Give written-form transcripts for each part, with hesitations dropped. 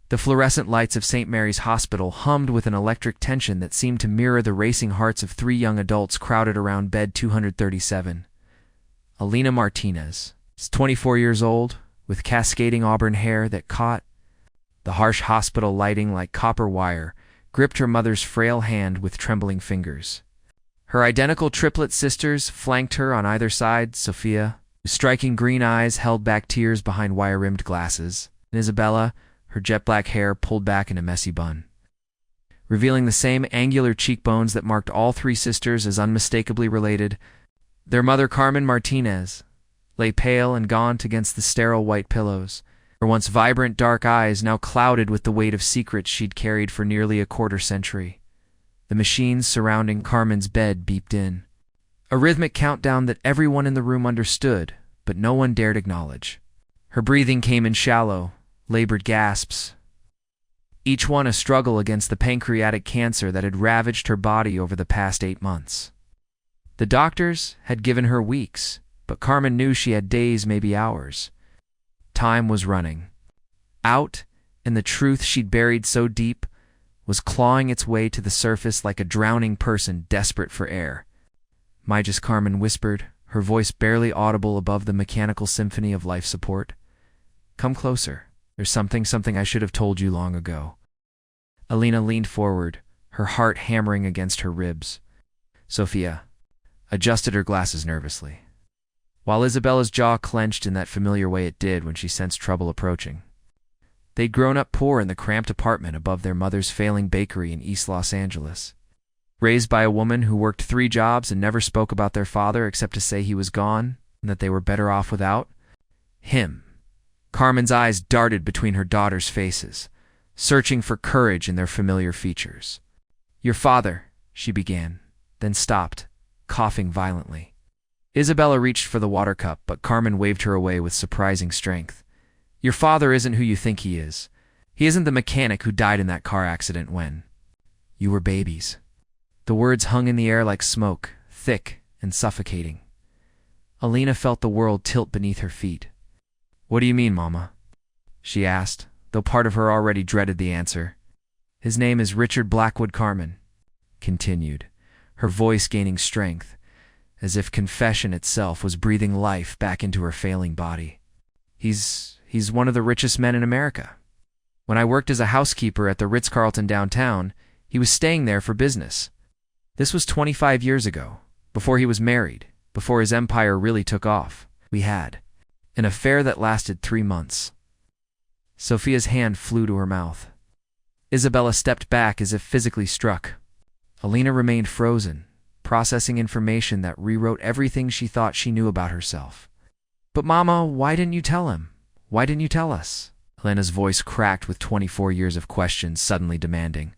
The fluorescent lights of St. Mary's Hospital hummed with an electric tension that seemed to mirror the racing hearts of three young adults crowded around bed 237. Elena Martinez, 24 years old, with cascading auburn hair that caught. The harsh hospital lighting like copper wire gripped her mother's frail hand with trembling fingers. Her identical triplet sisters flanked her on either side, Sofia, whose striking green eyes held back tears behind wire-rimmed glasses, and Isabella, her jet-black hair pulled back in a messy bun, revealing the same angular cheekbones that marked all three sisters as unmistakably related. Their mother, Carmen Martinez, lay pale and gaunt against the sterile white pillows, her once vibrant dark eyes now clouded with the weight of secrets she'd carried for nearly a quarter-century. The machines surrounding Carmen's bed beeped in, a rhythmic countdown that everyone in the room understood, but no one dared acknowledge. Her breathing came in shallow, labored gasps, each one a struggle against the pancreatic cancer that had ravaged her body over the past 8 months. The doctors had given her weeks, but Carmen knew she had days, maybe hours. Time was running out, and the truth she'd buried so deep was clawing its way to the surface like a drowning person desperate for air. "Just," Carmen whispered, her voice barely audible above the mechanical symphony of life support. "Come closer. There's something I should have told you long ago." Elena leaned forward, her heart hammering against her ribs. Sofia adjusted her glasses nervously, while Isabella's jaw clenched in that familiar way it did when she sensed trouble approaching. They'd grown up poor in the cramped apartment above their mother's failing bakery in East Los Angeles, raised by a woman who worked 3 jobs and never spoke about their father except to say he was gone and that they were better off without him. Carmen's eyes darted between her daughters' faces, searching for courage in their familiar features. "Your father," she began, then stopped, coughing violently. Isabella reached for the water cup, but Carmen waved her away with surprising strength. "Your father isn't who you think he is. He isn't the mechanic who died in that car accident when you were babies." The words hung in the air like smoke, thick and suffocating. Elena felt the world tilt beneath her feet. "What do you mean, Mama?" she asked, though part of her already dreaded the answer. "His name is Richard Blackwood," Carmen continued, her voice gaining strength, as if confession itself was breathing life back into her failing body. He's one of the richest men in America. When I worked as a housekeeper at the Ritz-Carlton downtown, he was staying there for business. This was 25 years ago, before he was married, before his empire really took off. We had an affair that lasted 3 months. Sofia's hand flew to her mouth. Isabella stepped back as if physically struck. Elena remained frozen, processing information that rewrote everything she thought she knew about herself. "But Mama, why didn't you tell him? Why didn't you tell us?" Elena's voice cracked with 24 years of questions suddenly demanding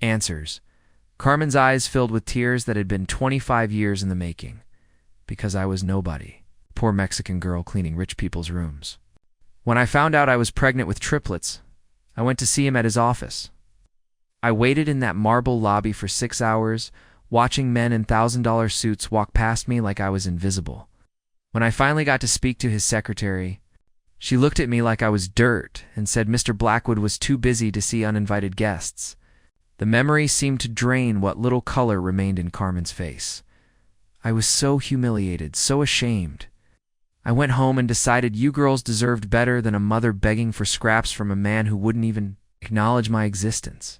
answers. Carmen's eyes filled with tears that had been 25 years in the making. "Because I was nobody. Poor Mexican girl cleaning rich people's rooms. When I found out I was pregnant with triplets, I went to see him at his office. I waited in that marble lobby for 6 hours, watching men in $1,000 suits walk past me like I was invisible. When I finally got to speak to his secretary, she looked at me like I was dirt and said Mr. Blackwood was too busy to see uninvited guests." The memory seemed to drain what little color remained in Carmen's face. "I was so humiliated, so ashamed. I went home and decided you girls deserved better than a mother begging for scraps from a man who wouldn't even acknowledge my existence.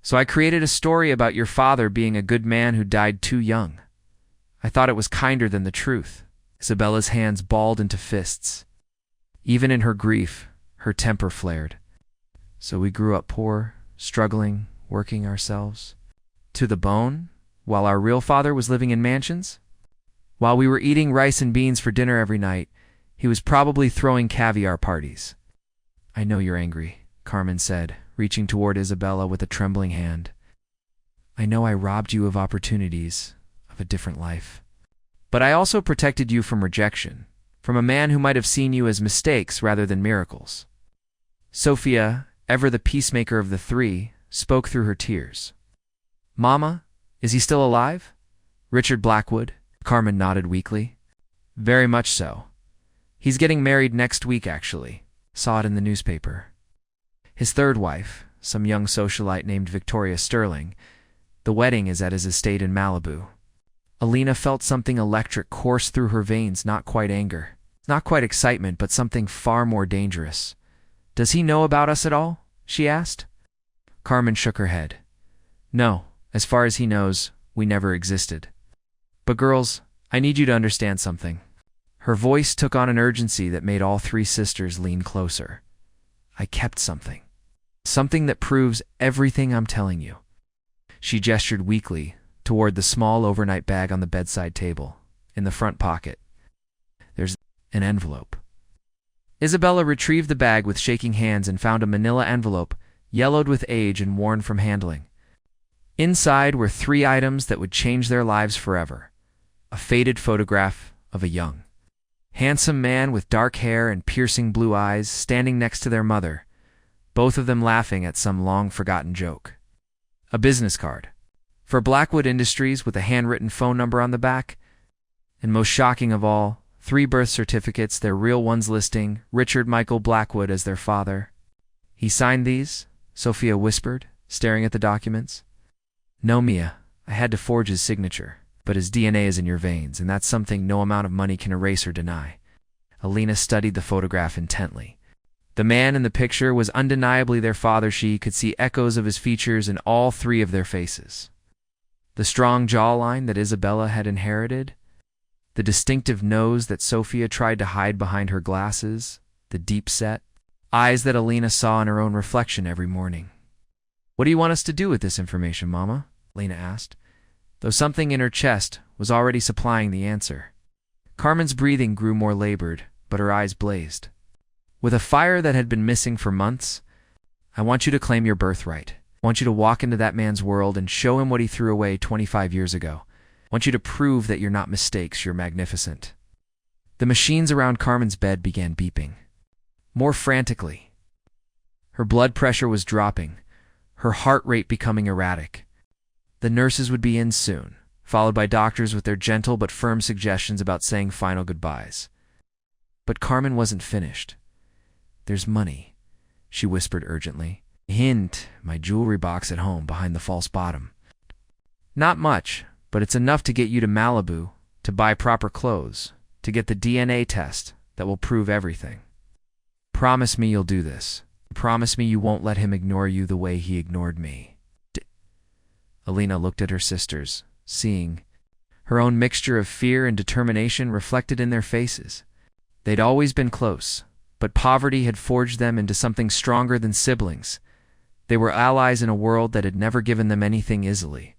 So I created a story about your father being a good man who died too young. I thought it was kinder than the truth." Isabella's hands balled into fists. Even in her grief, her temper flared. "So we grew up poor, struggling, working ourselves to the bone, while our real father was living in mansions? While we were eating rice and beans for dinner every night, he was probably throwing caviar parties." "I know you're angry," Carmen said, reaching toward Isabella with a trembling hand. "I know I robbed you of opportunities, of a different life. But I also protected you from rejection, from a man who might have seen you as mistakes rather than miracles." Sofia, ever the peacemaker of the three, spoke through her tears. "Mama, is he still alive? Richard Blackwood?" Carmen nodded weakly. "Very much so. He's getting married next week, actually. Saw it in the newspaper. His third wife, some young socialite named Victoria Sterling. The wedding is at his estate in Malibu. Elena felt something electric course through her veins, not quite anger, not quite excitement, but something far more dangerous. "Does he know about us at all?" she asked. Carmen shook her head. "No, as far as he knows, we never existed. But girls, I need you to understand something." Her voice took on an urgency that made all three sisters lean closer. "I kept something. Something that proves everything I'm telling you." She gestured weakly toward the small overnight bag on the bedside table, in the front pocket. "There's an envelope." Isabella retrieved the bag with shaking hands and found a manila envelope, yellowed with age and worn from handling. Inside were 3 items that would change their lives forever. A faded photograph of a young, handsome man with dark hair and piercing blue eyes standing next to their mother, both of them laughing at some long-forgotten joke. A business card for Blackwood Industries with a handwritten phone number on the back. And most shocking of all, 3 birth certificates, their real ones listing Richard Michael Blackwood as their father. "He signed these?" Sofia whispered, staring at the documents. "No, Mia. I had to forge his signature. But his DNA is in your veins, and that's something no amount of money can erase or deny." Elena studied the photograph intently. The man in the picture was undeniably their father. She could see echoes of his features in all 3 of their faces. The strong jawline that Isabella had inherited, the distinctive nose that Sofia tried to hide behind her glasses, the deep-set eyes that Elena saw in her own reflection every morning. "What do you want us to do with this information, Mama?" Elena asked, though something in her chest was already supplying the answer. Carmen's breathing grew more labored, but her eyes blazed. "With a fire that had been missing for months, I want you to claim your birthright. I want you to walk into that man's world and show him what he threw away 25 years ago. I want you to prove that you're not mistakes, you're magnificent." The machines around Carmen's bed began beeping, more frantically. Her blood pressure was dropping, her heart rate becoming erratic. The nurses would be in soon, followed by doctors with their gentle but firm suggestions about saying final goodbyes. But Carmen wasn't finished. "There's money," she whispered urgently. "Hint, my jewelry box at home behind the false bottom. Not much, but it's enough to get you to Malibu, to buy proper clothes, to get the DNA test that will prove everything. Promise me you'll do this. Promise me you won't let him ignore you the way he ignored me." Elena looked at her sisters, seeing her own mixture of fear and determination reflected in their faces. They'd always been close, but poverty had forged them into something stronger than siblings. They were allies in a world that had never given them anything easily.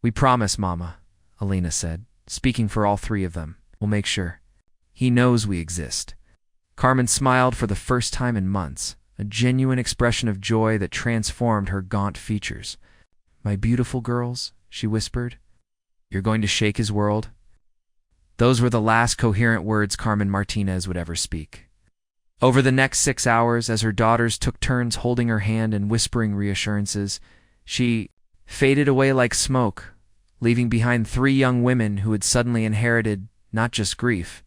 "We promise, Mama," Elena said, speaking for all 3 of them. "We'll make sure. He knows we exist." Carmen smiled for the first time in months, a genuine expression of joy that transformed her gaunt features. "My beautiful girls," she whispered, "you're going to shake his world." Those were the last coherent words Carmen Martinez would ever speak. Over the next 6 hours, as her daughters took turns holding her hand and whispering reassurances, she faded away like smoke, leaving behind 3 young women who had suddenly inherited not just grief,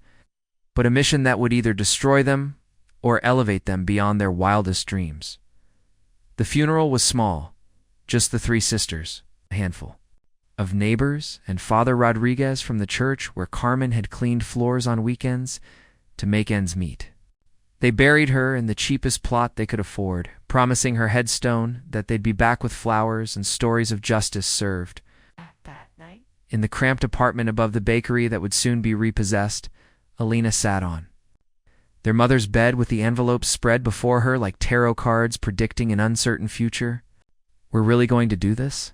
but a mission that would either destroy them or elevate them beyond their wildest dreams. The funeral was small. Just the 3 sisters, a handful of neighbors, and Father Rodriguez from the church where Carmen had cleaned floors on weekends to make ends meet. They buried her in the cheapest plot they could afford, promising her headstone that they'd be back with flowers and stories of justice served. That night, In the cramped apartment above the bakery that would soon be repossessed, Elena sat on their mother's bed with the envelopes spread before her like tarot cards predicting an uncertain future. "We're really going to do this?"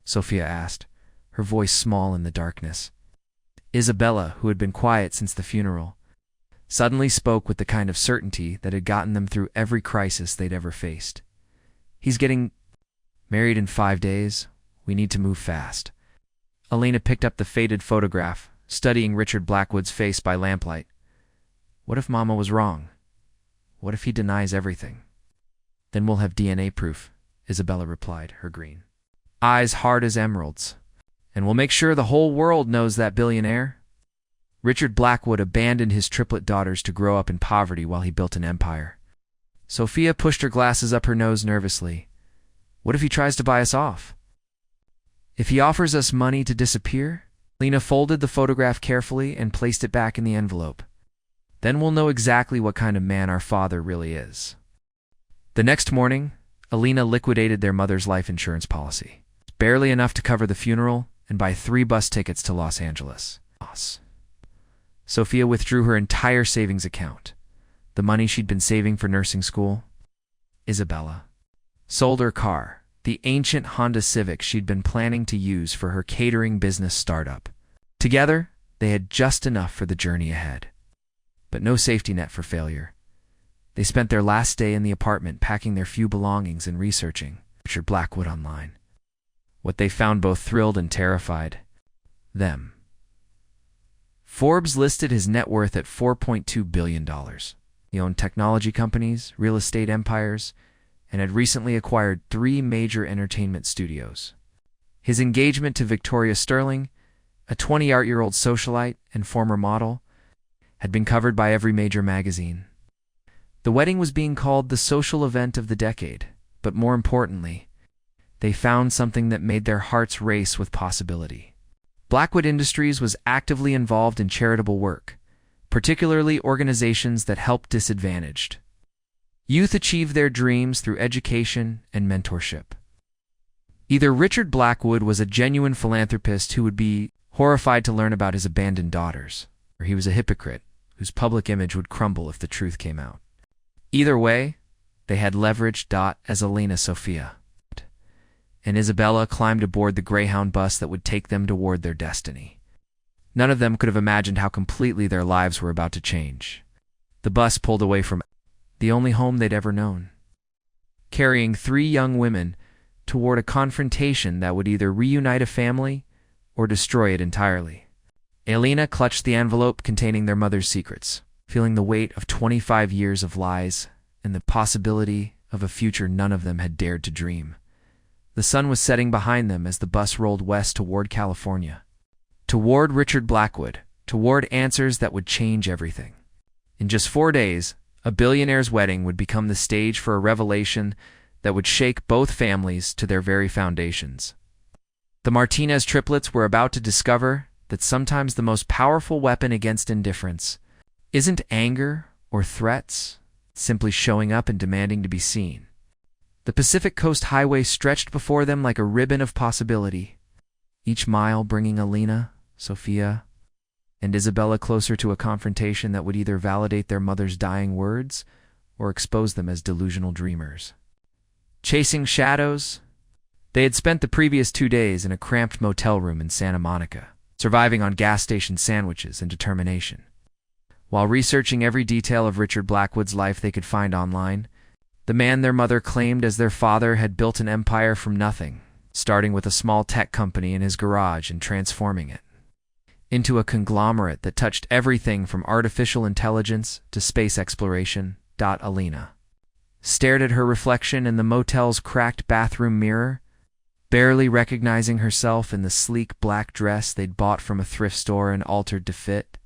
Sofia asked, her voice small in the darkness. Isabella, who had been quiet since the funeral, suddenly spoke with the kind of certainty that had gotten them through every crisis they'd ever faced. "He's getting married in 5 days. We need to move fast." Elena picked up the faded photograph, studying Richard Blackwood's face by lamplight. What if Mama was wrong? What if he denies everything? "Then we'll have DNA proof," Isabella replied, her green eyes hard as emeralds. "And we'll make sure the whole world knows that billionaire." Richard Blackwood abandoned his triplet daughters to grow up in poverty while he built an empire. Sofia pushed her glasses up her nose nervously. What if he tries to buy us off? If he offers us money to disappear? Elena folded the photograph carefully and placed it back in the envelope. Then we'll know exactly what kind of man our father really is. The next morning, Elena liquidated their mother's life insurance policy. Barely enough to cover the funeral and buy 3 bus tickets to Los Angeles. Sofia withdrew her entire savings account, the money she'd been saving for nursing school. Isabella sold her car, the ancient Honda Civic she'd been planning to use for her catering business startup. Together, they had just enough for the journey ahead, but no safety net for failure. They spent their last day in the apartment packing their few belongings and researching Richard Blackwood online. What they found both thrilled and terrified them. Forbes listed his net worth at $4.2 billion. He owned technology companies, real estate empires, and had recently acquired 3 major entertainment studios. His engagement to Victoria Sterling, a 28-year-old socialite and former model, had been covered by every major magazine. The wedding was being called the social event of the decade, but more importantly, they found something that made their hearts race with possibility. Blackwood Industries was actively involved in charitable work, particularly organizations that helped disadvantaged. Youth achieve their dreams through education and mentorship. Either Richard Blackwood was a genuine philanthropist who would be horrified to learn about his abandoned daughters, or he was a hypocrite whose public image would crumble if the truth came out. Either way, they had leverage. As Elena, Sofia, and Isabella climbed aboard the Greyhound bus that would take them toward their destiny. None of them could have imagined how completely their lives were about to change. The bus pulled away from the only home they'd ever known, carrying 3 young women toward a confrontation that would either reunite a family or destroy it entirely. Elena clutched the envelope containing their mother's secrets, feeling the weight of 25 years of lies and the possibility of a future none of them had dared to dream. The sun was setting behind them as the bus rolled west toward California, toward Richard Blackwood, toward answers that would change everything. In just 4 days, a billionaire's wedding would become the stage for a revelation that would shake both families to their very foundations. The Martinez triplets were about to discover that sometimes the most powerful weapon against indifference isn't anger or threats, simply showing up and demanding to be seen. The Pacific Coast Highway stretched before them like a ribbon of possibility, each mile bringing Elena, Sofia, and Isabella closer to a confrontation that would either validate their mother's dying words or expose them as delusional dreamers. Chasing shadows, they had spent the previous 2 days in a cramped motel room in Santa Monica, surviving on gas station sandwiches and determination. While researching every detail of Richard Blackwood's life they could find online, the man their mother claimed as their father had built an empire from nothing, starting with a small tech company in his garage and transforming it into a conglomerate that touched everything from artificial intelligence to space exploration. Elena stared at her reflection in the motel's cracked bathroom mirror, barely recognizing herself in the sleek black dress they'd bought from a thrift store and altered to fit.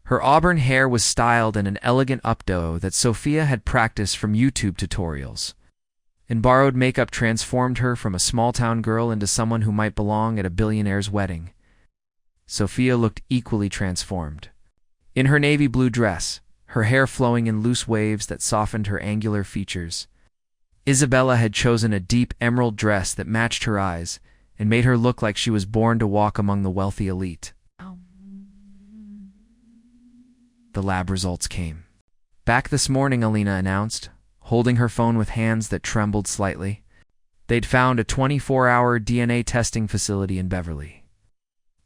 Her auburn hair was styled in an elegant updo that Sofia had practiced from YouTube tutorials, and borrowed makeup transformed her from a small-town girl into someone who might belong at a billionaire's wedding. Sofia looked equally transformed. In her navy blue dress, her hair flowing in loose waves that softened her angular features, Isabella had chosen a deep emerald dress that matched her eyes and made her look like she was born to walk among the wealthy elite. The lab results came. Back this morning, Elena announced, holding her phone with hands that trembled slightly. They'd found a 24-hour DNA testing facility in Beverly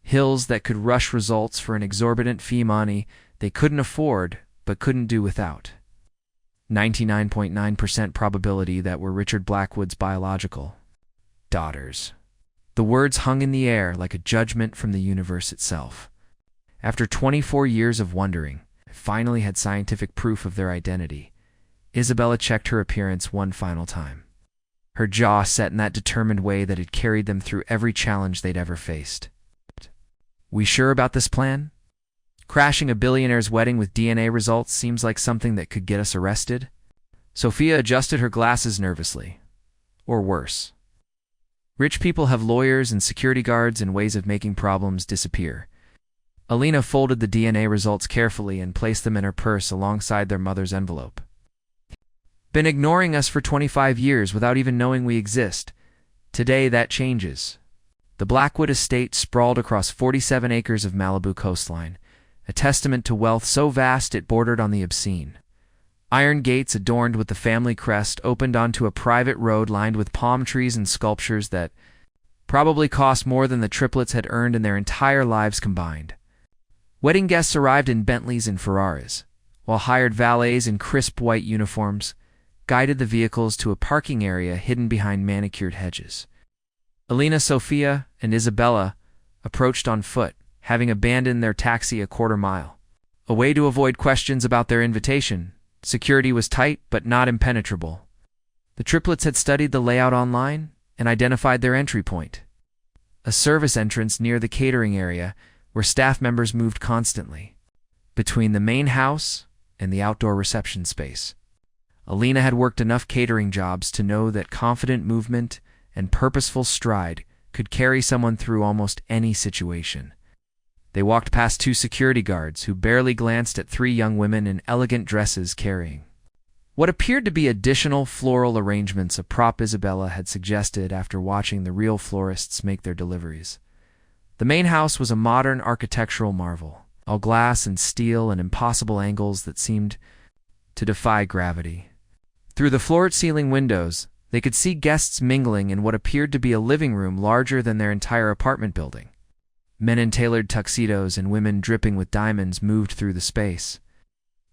Hills that could rush results for an exorbitant fee, money they couldn't afford but couldn't do without. 99.9% probability that were Richard Blackwood's biological daughters. The words hung in the air like a judgment from the universe itself. After 24 years of wondering, finally had scientific proof of their identity. Isabella checked her appearance one final time, her jaw set in that determined way that had carried them through every challenge they'd ever faced. We sure about this plan? Crashing a billionaire's wedding with DNA results seems like something that could get us arrested. Sofia adjusted her glasses nervously. Or worse. Rich people have lawyers and security guards and ways of making problems disappear. Elena folded the DNA results carefully and placed them in her purse alongside their mother's envelope. Been ignoring us for 25 years without even knowing we exist. Today that changes. The Blackwood estate sprawled across 47 acres of Malibu coastline, a testament to wealth so vast it bordered on the obscene. Iron gates adorned with the family crest opened onto a private road lined with palm trees and sculptures that probably cost more than the triplets had earned in their entire lives combined. Wedding guests arrived in Bentleys and Ferraris, while hired valets in crisp white uniforms guided the vehicles to a parking area hidden behind manicured hedges. Elena, Sofia, and Isabella approached on foot, having abandoned their taxi a quarter mile. A way to avoid questions about their invitation. Security was tight but not impenetrable. The triplets had studied the layout online and identified their entry point. A service entrance near the catering area where staff members moved constantly, between the main house and the outdoor reception space. Elena had worked enough catering jobs to know that confident movement and purposeful stride could carry someone through almost any situation. They walked past two security guards who barely glanced at three young women in elegant dresses carrying what appeared to be additional floral arrangements, a prop Isabella had suggested after watching the real florists make their deliveries. The main house was a modern architectural marvel, all glass and steel and impossible angles that seemed to defy gravity. Through the floor-to-ceiling windows, they could see guests mingling in what appeared to be a living room larger than their entire apartment building. Men in tailored tuxedos and women dripping with diamonds moved through the space,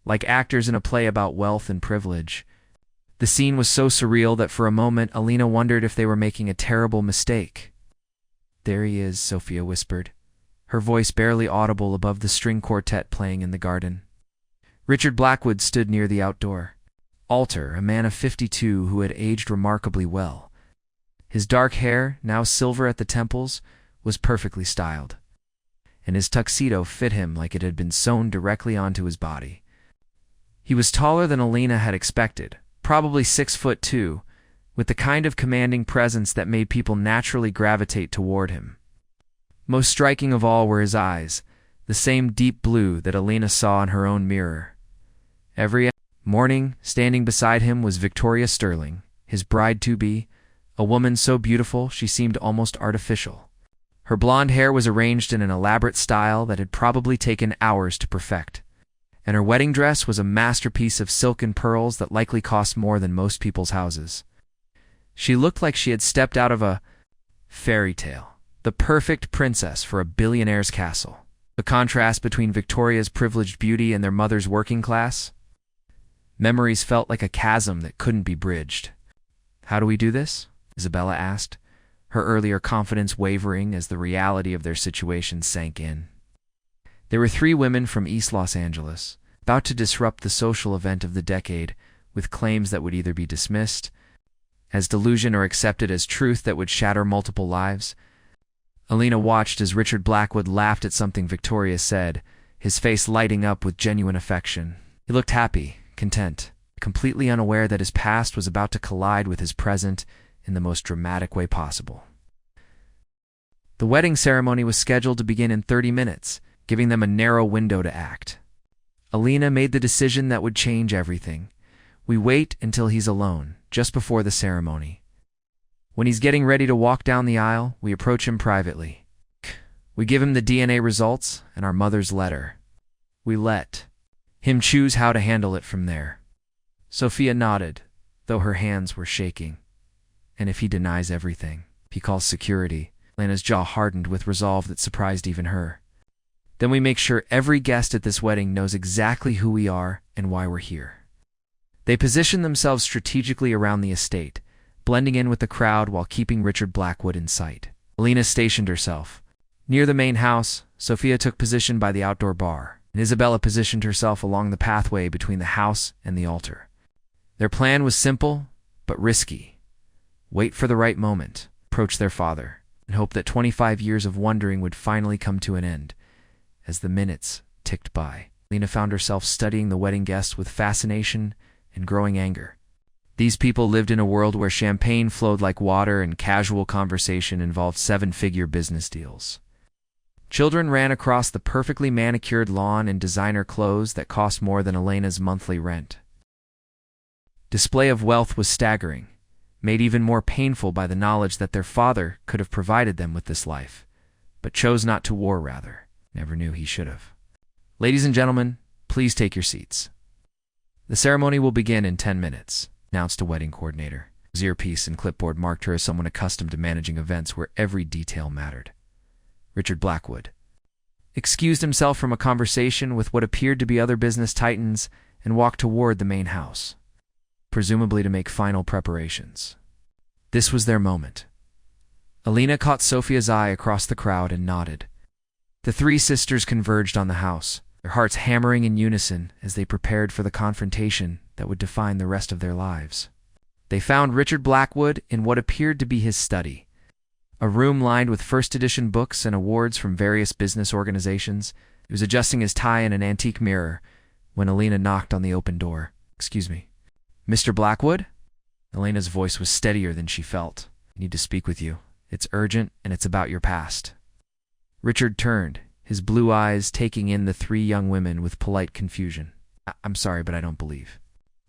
like actors in a play about wealth and privilege. The scene was so surreal that for a moment Elena wondered if they were making a terrible mistake. "There he is," Sofia whispered, her voice barely audible above the string quartet playing in the garden. Richard Blackwood stood near the outdoor altar, a man of 52 who had aged remarkably well. His dark hair, now silver at the temples, was perfectly styled, and his tuxedo fit him like it had been sewn directly onto his body. He was taller than Elena had expected, probably 6'2", with the kind of commanding presence that made people naturally gravitate toward him. Most striking of all were his eyes, the same deep blue that Elena saw in her own mirror. Every morning, standing beside him was Victoria Sterling, his bride-to-be, a woman so beautiful she seemed almost artificial. Her blonde hair was arranged in an elaborate style that had probably taken hours to perfect, and her wedding dress was a masterpiece of silk and pearls that likely cost more than most people's houses. She looked like she had stepped out of a fairy tale, the perfect princess for a billionaire's castle. The contrast between Victoria's privileged beauty and their mother's working class? Memories felt like a chasm that couldn't be bridged. "How do we do this?" Isabella asked, her earlier confidence wavering as the reality of their situation sank in. There were three women from East Los Angeles, about to disrupt the social event of the decade with claims that would either be dismissed as delusion or accepted as truth that would shatter multiple lives. Elena watched as Richard Blackwood laughed at something Victoria said, his face lighting up with genuine affection. He looked happy, content, completely unaware that his past was about to collide with his present in the most dramatic way possible. The wedding ceremony was scheduled to begin in 30 minutes, giving them a narrow window to act. Elena made the decision that would change everything. "We wait until he's alone, just before the ceremony. When he's getting ready to walk down the aisle, we approach him privately. We give him the DNA results and our mother's letter. We let him choose how to handle it from there." Sofia nodded, though her hands were shaking. "And if he denies everything, if he calls security?" Elena's jaw hardened with resolve that surprised even her. "Then we make sure every guest at this wedding knows exactly who we are and why we're here." They positioned themselves strategically around the estate, blending in with the crowd while keeping Richard Blackwood in sight. Elena stationed herself near the main house. Sofia took position by the outdoor bar, and Isabella positioned herself along the pathway between the house and the altar. Their plan was simple, but risky. Wait for the right moment, approach their father, and hope that 25 years of wondering would finally come to an end. As the minutes ticked by, Elena found herself studying the wedding guests with fascination and growing anger. These people lived in a world where champagne flowed like water and casual conversation involved seven-figure business deals. Children ran across the perfectly manicured lawn in designer clothes that cost more than Elena's monthly rent. Display of wealth was staggering, made even more painful by the knowledge that their father could have provided them with this life, but chose not to, or rather, never knew he should have. Ladies and gentlemen, please take your seats. The ceremony will begin in 10 minutes, announced a wedding coordinator. His earpiece and clipboard marked her as someone accustomed to managing events where every detail mattered. Richard Blackwood excused himself from a conversation with what appeared to be other business titans and walked toward the main house, presumably to make final preparations. This was their moment. Elena caught Sofia's eye across the crowd and nodded. The three sisters converged on the house, their hearts hammering in unison as they prepared for the confrontation that would define the rest of their lives. They found Richard Blackwood in what appeared to be his study, a room lined with first-edition books and awards from various business organizations. He was adjusting his tie in an antique mirror when Elena knocked on the open door. "Excuse me. Mr. Blackwood?" Elena's voice was steadier than she felt. "I need to speak with you. It's urgent, and it's about your past." Richard turned, his blue eyes taking in the three young women with polite confusion. I'm sorry, but I don't believe."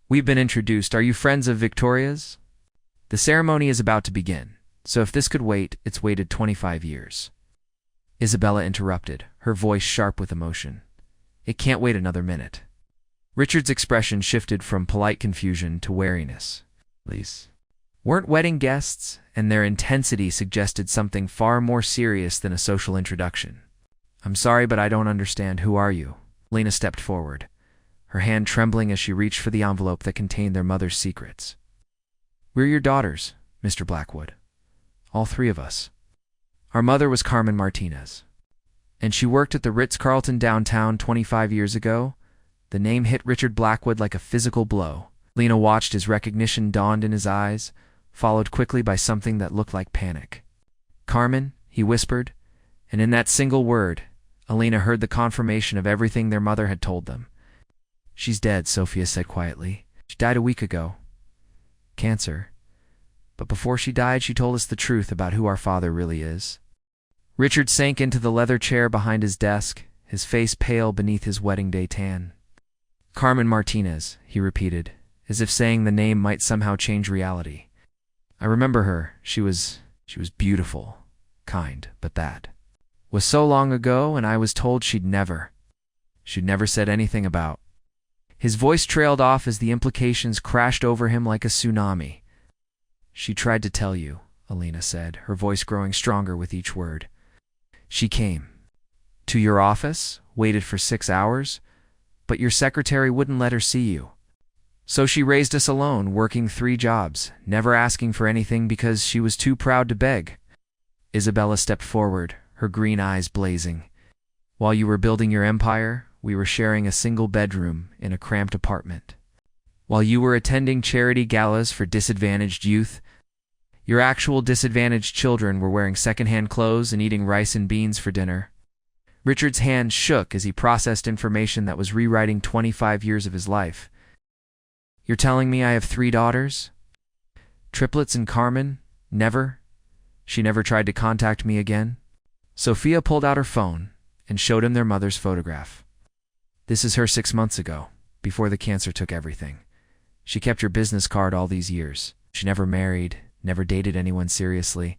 "We've been introduced. Are you friends of Victoria's?" "The ceremony is about to begin, so if this could wait, it's waited 25 years. Isabella interrupted, her voice sharp with emotion. "It can't wait another minute." Richard's expression shifted from polite confusion to wariness. Please. Weren't wedding guests, and their intensity suggested something far more serious than a social introduction. "I'm sorry, but I don't understand. Who are you?" Elena stepped forward, her hand trembling as she reached for the envelope that contained their mother's secrets. "We're your daughters, Mr. Blackwood. All three of us. Our mother was Carmen Martinez, and she worked at the Ritz-Carlton downtown 25 years ago." The name hit Richard Blackwood like a physical blow. Elena watched as recognition dawned in his eyes, followed quickly by something that looked like panic. "Carmen," he whispered, and in that single word, Elena heard the confirmation of everything their mother had told them. "She's dead," Sofia said quietly. "She died a week ago. Cancer. But before she died, she told us the truth about who our father really is." Richard sank into the leather chair behind his desk, his face pale beneath his wedding day tan. "Carmen Martinez," he repeated, as if saying the name might somehow change reality. "I remember her. She was beautiful, kind, but that was so long ago, and I was told she'd never said anything about." His voice trailed off as the implications crashed over him like a tsunami. "She tried to tell you," Elena said, her voice growing stronger with each word. "She came to your office, waited for 6 hours, but your secretary wouldn't let her see you. So she raised us alone, working 3 jobs, never asking for anything because she was too proud to beg." Isabella stepped forward, her green eyes blazing. "While you were building your empire, we were sharing a single bedroom in a cramped apartment. While you were attending charity galas for disadvantaged youth, your actual disadvantaged children were wearing secondhand clothes and eating rice and beans for dinner." Richard's hand shook as he processed information that was rewriting 25 years of his life. "You're telling me I have 3 daughters? Triplets, and Carmen? She never tried to contact me again?" Sofia pulled out her phone and showed him their mother's photograph. "This is her 6 months ago, before the cancer took everything. She kept your business card all these years. She never married, never dated anyone seriously.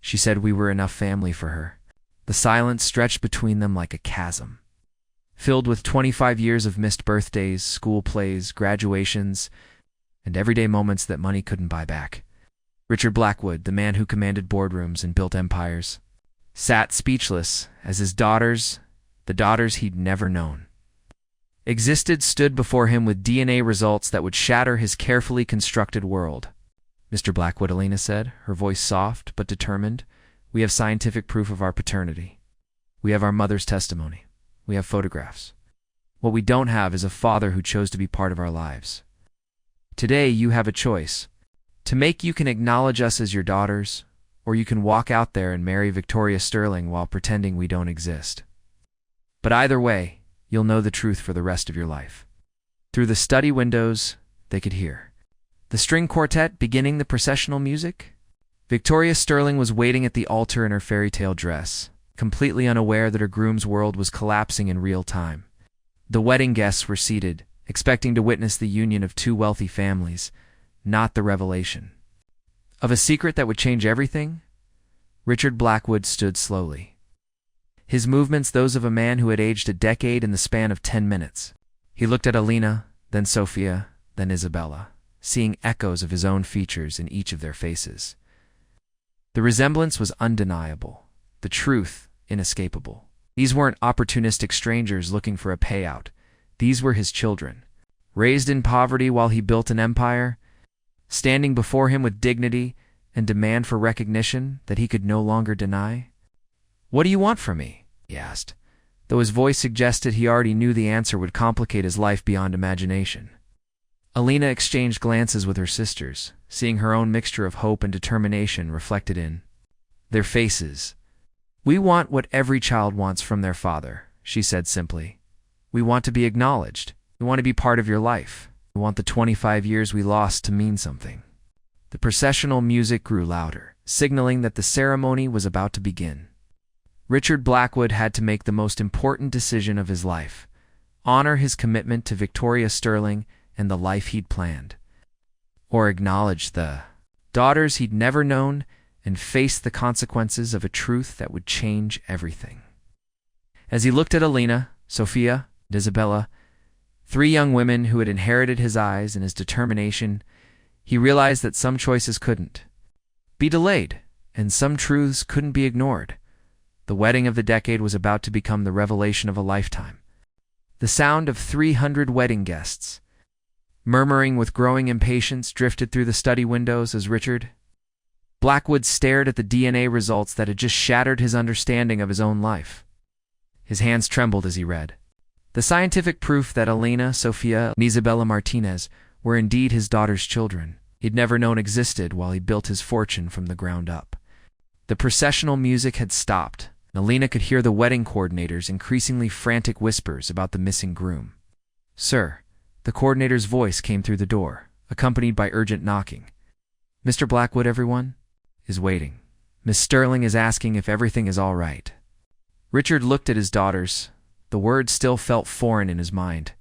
She said we were enough family for her." The silence stretched between them like a chasm, filled with 25 years of missed birthdays, school plays, graduations, and everyday moments that money couldn't buy back. Richard Blackwood, the man who commanded boardrooms and built empires, sat speechless as his daughters, the daughters he'd never known, stood before him with DNA results that would shatter his carefully constructed world. "Mr. Blackwood," Elena said, her voice soft but determined, "we have scientific proof of our paternity. We have our mother's testimony. We have photographs. What we don't have is a father who chose to be part of our lives. Today you have a choice. To make, you can acknowledge us as your daughters, or you can walk out there and marry Victoria Sterling while pretending we don't exist. But either way, you'll know the truth for the rest of your life." Through the study windows, they could hear The string quartet beginning the processional music? Victoria Sterling was waiting at the altar in her fairy tale dress, completely unaware that her groom's world was collapsing in real time. The wedding guests were seated, expecting to witness the union of two wealthy families, not the revelation of a secret that would change everything. Richard Blackwood stood slowly, his movements those of a man who had aged a decade in the span of 10 minutes. He looked at Elena, then Sofia, then Isabella, seeing echoes of his own features in each of their faces. The resemblance was undeniable, the truth inescapable. These weren't opportunistic strangers looking for a payout. These were his children, raised in poverty while he built an empire, standing before him with dignity and demand for recognition that he could no longer deny. "What do you want from me?" he asked, though his voice suggested he already knew the answer would complicate his life beyond imagination. Elena exchanged glances with her sisters, seeing her own mixture of hope and determination reflected in their faces. "We want what every child wants from their father," she said simply. "We want to be acknowledged. We want to be part of your life. We want the 25 years we lost to mean something." The processional music grew louder, signaling that the ceremony was about to begin. Richard Blackwood had to make the most important decision of his life: honor his commitment to Victoria Sterling and the life he'd planned, or acknowledge the daughters he'd never known and face the consequences of a truth that would change everything. As he looked at Elena, Sofia, and Isabella, 3 young women who had inherited his eyes and his determination, he realized that some choices couldn't be delayed, and some truths couldn't be ignored. The wedding of the decade was about to become the revelation of a lifetime. The sound of 300 wedding guests, murmuring with growing impatience, drifted through the study windows as Richard Blackwood stared at the DNA results that had just shattered his understanding of his own life. His hands trembled as he read. The scientific proof that Elena, Sofia, and Isabella Martinez were indeed his daughter's children he'd never known existed while he built his fortune from the ground up. The processional music had stopped, and Elena could hear the wedding coordinator's increasingly frantic whispers about the missing groom. "Sir," the coordinator's voice came through the door, accompanied by urgent knocking. "Mr. Blackwood, everyone is waiting. Miss Sterling is asking if everything is all right." Richard looked at his daughters. The words still felt foreign in his mind.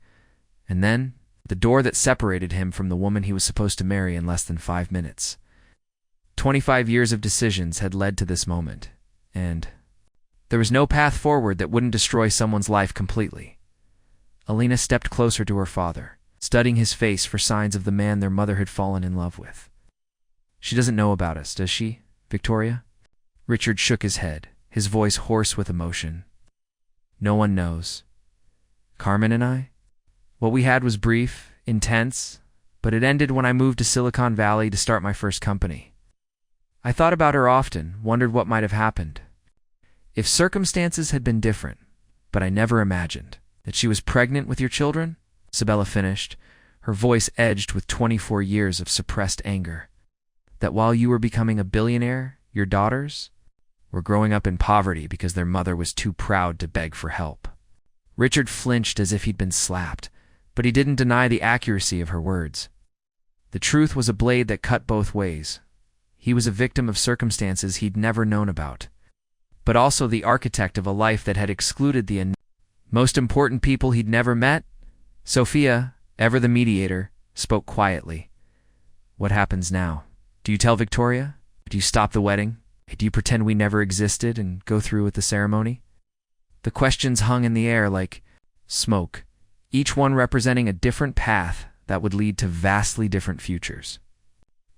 And then, the door that separated him from the woman he was supposed to marry in less than 5 minutes. 25 years of decisions had led to this moment, and there was no path forward that wouldn't destroy someone's life completely. Elena stepped closer to her father, studying his face for signs of the man their mother had fallen in love with. "She doesn't know about us, does she, Victoria?" Richard shook his head, his voice hoarse with emotion. "No one knows. Carmen and I? What we had was brief, intense, but it ended when I moved to Silicon Valley to start my first company. I thought about her often, wondered what might have happened if circumstances had been different, but I never imagined that she was pregnant with your children," Isabella finished, her voice edged with 24 years of suppressed anger. "That while you were becoming a billionaire, your daughters were growing up in poverty because their mother was too proud to beg for help." Richard flinched as if he'd been slapped, but he didn't deny the accuracy of her words. The truth was a blade that cut both ways. He was a victim of circumstances he'd never known about, but also the architect of a life that had excluded the most important people he'd never met. Sofia, ever the mediator, spoke quietly. "What happens now? Do you tell Victoria? Do you stop the wedding? Do you pretend we never existed and go through with the ceremony?" The questions hung in the air like smoke, each one representing a different path that would lead to vastly different futures.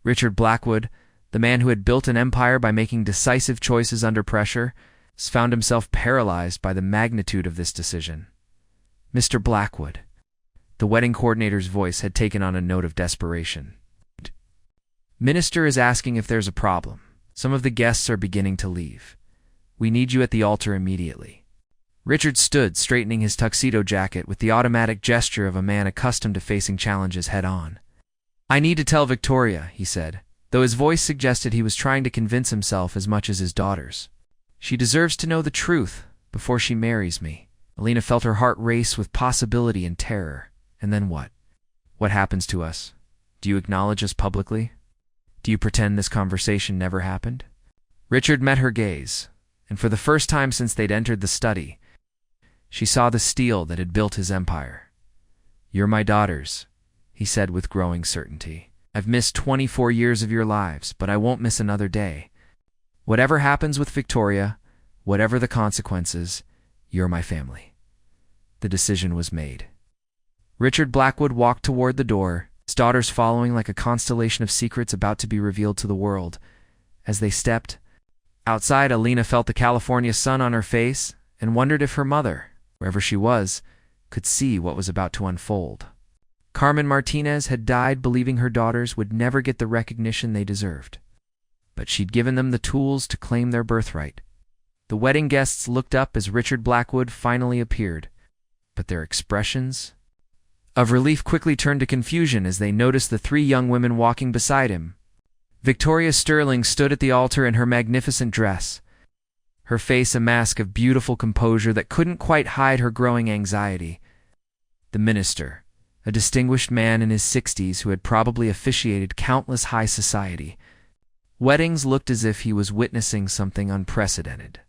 Richard Blackwood, the man who had built an empire by making decisive choices under pressure, found himself paralyzed by the magnitude of this decision. "Mr. Blackwood," the wedding coordinator's voice had taken on a note of desperation. "Minister is asking if there's a problem. Some of the guests are beginning to leave. We need you at the altar immediately." Richard stood, straightening his tuxedo jacket with the automatic gesture of a man accustomed to facing challenges head-on. "I need to tell Victoria," he said, though his voice suggested he was trying to convince himself as much as his daughters. "She deserves to know the truth before she marries me." Elena felt her heart race with possibility and terror. And then what? What happens to us? Do you acknowledge us publicly? Do you pretend this conversation never happened? Richard met her gaze, and for the first time since they'd entered the study, she saw the steel that had built his empire. "You're my daughters," he said with growing certainty. "I've missed 24 years of your lives, but I won't miss another day. Whatever happens with Victoria, whatever the consequences, you're my family." The decision was made. Richard Blackwood walked toward the door, his daughters following like a constellation of secrets about to be revealed to the world. As they stepped outside, Elena felt the California sun on her face and wondered if her mother, wherever she was, could see what was about to unfold. Carmen Martinez had died believing her daughters would never get the recognition they deserved, but she'd given them the tools to claim their birthright. The wedding guests looked up as Richard Blackwood finally appeared, but their expressions of relief quickly turned to confusion as they noticed the three young women walking beside him. Victoria Sterling stood at the altar in her magnificent dress, her face a mask of beautiful composure that couldn't quite hide her growing anxiety. The minister, a distinguished man in his 60s who had probably officiated countless high society weddings, looked as if he was witnessing something unprecedented.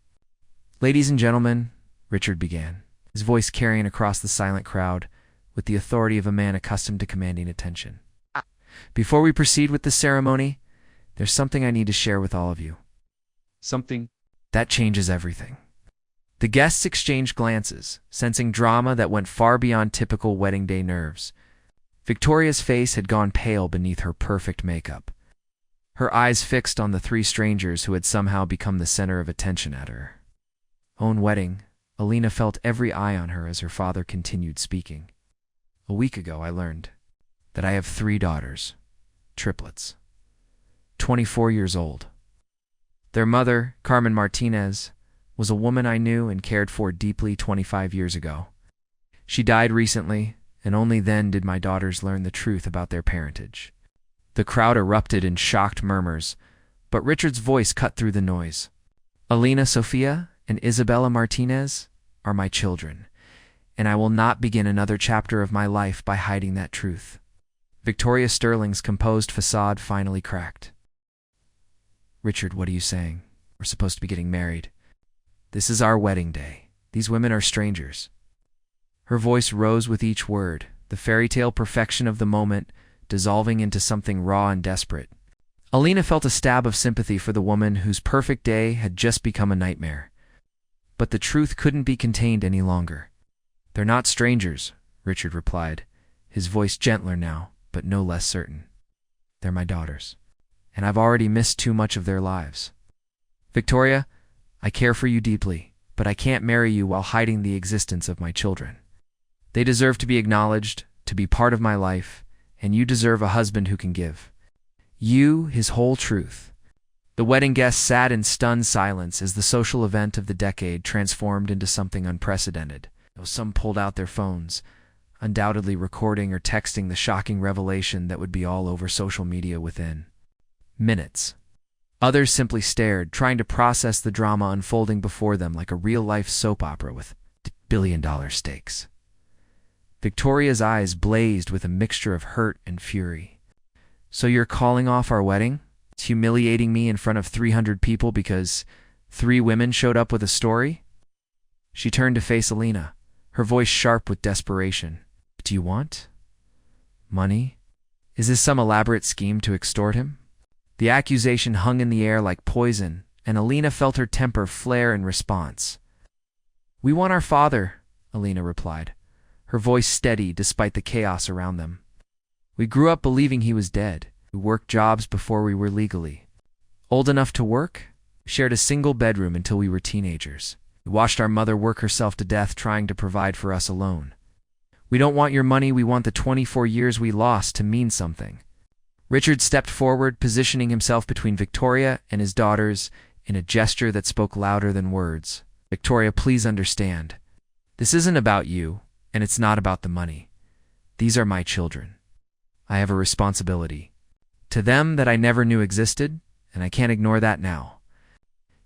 "Ladies and gentlemen," Richard began, his voice carrying across the silent crowd with the authority of a man accustomed to commanding attention. "Before we proceed with the ceremony, there's something I need to share with all of you. Something that changes everything." The guests exchanged glances, sensing drama that went far beyond typical wedding day nerves. Victoria's face had gone pale beneath her perfect makeup, her eyes fixed on the three strangers who had somehow become the center of attention at her own wedding. Elena felt every eye on her as her father continued speaking. "A week ago I learned that I have 3 daughters, triplets, 24 years old. Their mother, Carmen Martinez, was a woman I knew and cared for deeply 25 years ago. She died recently, and only then did my daughters learn the truth about their parentage." The crowd erupted in shocked murmurs, but Richard's voice cut through the noise. "Elena, Sofia, and Isabella Martinez are my children, and I will not begin another chapter of my life by hiding that truth." Victoria Sterling's composed facade finally cracked. "Richard, what are you saying? We're supposed to be getting married. This is our wedding day. These women are strangers." Her voice rose with each word, the fairy tale perfection of the moment dissolving into something raw and desperate. Elena felt a stab of sympathy for the woman whose perfect day had just become a nightmare. But the truth couldn't be contained any longer. "They're not strangers," Richard replied, his voice gentler now, but no less certain. "They're my daughters, and I've already missed too much of their lives. Victoria, I care for you deeply, but I can't marry you while hiding the existence of my children. They deserve to be acknowledged, to be part of my life, and you deserve a husband who can give you his whole truth." The wedding guests sat in stunned silence as the social event of the decade transformed into something unprecedented. Some pulled out their phones, undoubtedly recording or texting the shocking revelation that would be all over social media within minutes. Others simply stared, trying to process the drama unfolding before them like a real-life soap opera with billion-dollar stakes. Victoria's eyes blazed with a mixture of hurt and fury. "So you're calling off our wedding? Humiliating me in front of 300 people because 3 women showed up with a story?" She turned to face Elena, her voice sharp with desperation. "Do you want money? Is this some elaborate scheme to extort him?" The accusation hung in the air like poison, and Elena felt her temper flare in response. "We want our father," Elena replied, her voice steady despite the chaos around them. "We grew up believing he was dead. We worked jobs before we were legally old enough to work, shared a single bedroom until we were teenagers. We watched our mother work herself to death trying to provide for us alone. We don't want your money, we want the 24 years we lost to mean something." Richard stepped forward, positioning himself between Victoria and his daughters in a gesture that spoke louder than words. "Victoria, please understand. This isn't about you, and it's not about the money. These are my children. I have a responsibility to them that I never knew existed, and I can't ignore that now."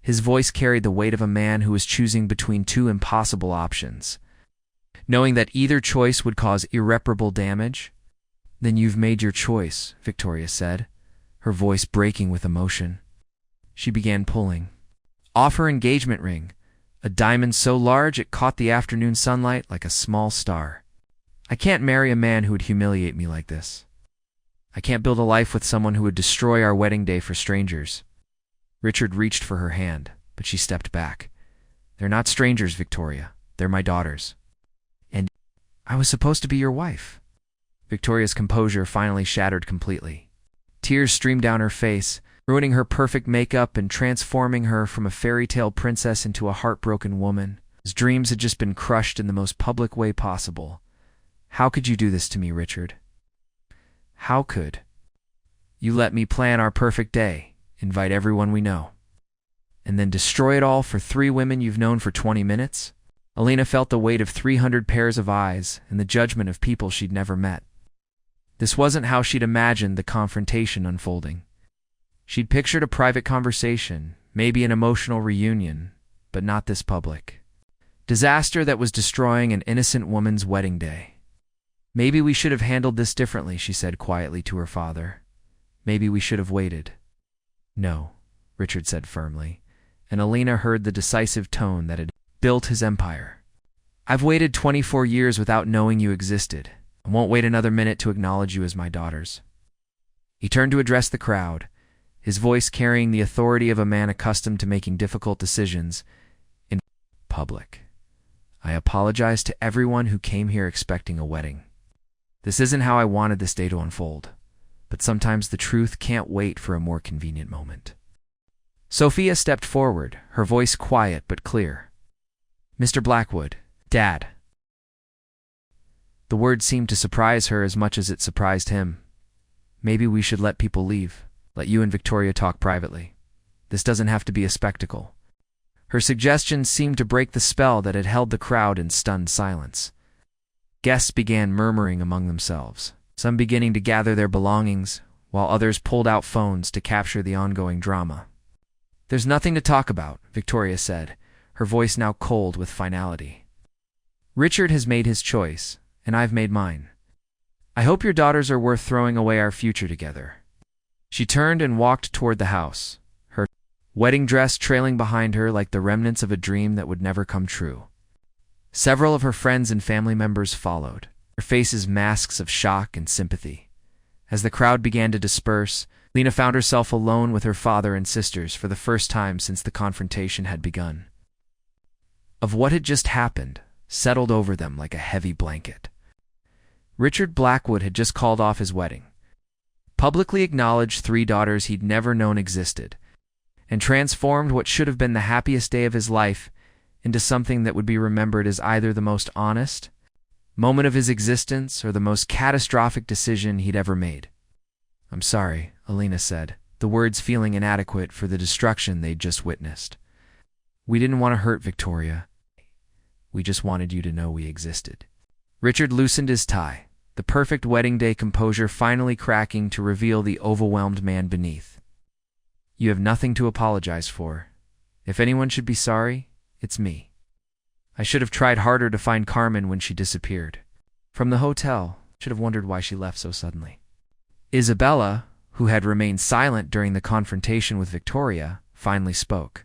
His voice carried the weight of a man who was choosing between 2 impossible options, knowing that either choice would cause irreparable damage. Then you've made your choice, Victoria said, her voice breaking with emotion. She began pulling off her engagement ring, a diamond so large it caught the afternoon sunlight like a small star. I can't marry a man who would humiliate me like this. I can't build a life with someone who would destroy our wedding day for strangers. Richard reached for her hand, but she stepped back. They're not strangers, Victoria. They're my daughters. And I was supposed to be your wife. Victoria's composure finally shattered completely. Tears streamed down her face, ruining her perfect makeup and transforming her from a fairy tale princess into a heartbroken woman. His dreams had just been crushed in the most public way possible. How could you do this to me, Richard? How could you let me plan our perfect day, invite everyone we know, and then destroy it all for 3 women you've known for 20 minutes? Elena felt the weight of 300 pairs of eyes and the judgment of people she'd never met. This wasn't how she'd imagined the confrontation unfolding. She'd pictured a private conversation, maybe an emotional reunion, but not this public disaster that was destroying an innocent woman's wedding day. Maybe we should have handled this differently, she said quietly to her father. Maybe we should have waited. No, Richard said firmly, and Elena heard the decisive tone that had built his empire. I've waited 24 years without knowing you existed. I won't wait another minute to acknowledge you as my daughters. He turned to address the crowd, his voice carrying the authority of a man accustomed to making difficult decisions in public. I apologize to everyone who came here expecting a wedding. This isn't how I wanted this day to unfold, but sometimes the truth can't wait for a more convenient moment. Sofia stepped forward, her voice quiet but clear. Mr. Blackwood, Dad. The word seemed to surprise her as much as it surprised him. Maybe we should let people leave, let you and Victoria talk privately. This doesn't have to be a spectacle. Her suggestion seemed to break the spell that had held the crowd in stunned silence. Guests began murmuring among themselves, some beginning to gather their belongings, while others pulled out phones to capture the ongoing drama. There's nothing to talk about, Victoria said, her voice now cold with finality. Richard has made his choice, and I've made mine. I hope your daughters are worth throwing away our future together. She turned and walked toward the house, her wedding dress trailing behind her like the remnants of a dream that would never come true. Several of her friends and family members followed, their faces masks of shock and sympathy. As the crowd began to disperse, Lena found herself alone with her father and sisters for the first time since the confrontation had begun. Of what had just happened settled over them like a heavy blanket. Richard Blackwood had just called off his wedding, publicly acknowledged 3 daughters he'd never known existed, and transformed what should have been the happiest day of his life into something that would be remembered as either the most honest moment of his existence or the most catastrophic decision he'd ever made. I'm sorry, Elena said, the words feeling inadequate for the destruction they'd just witnessed. We didn't want to hurt Victoria. We just wanted you to know we existed. Richard loosened his tie, the perfect wedding day composure finally cracking to reveal the overwhelmed man beneath. You have nothing to apologize for. If anyone should be sorry, it's me. I should have tried harder to find Carmen when she disappeared. From the hotel, should have wondered why she left so suddenly. Isabella, who had remained silent during the confrontation with Victoria, finally spoke.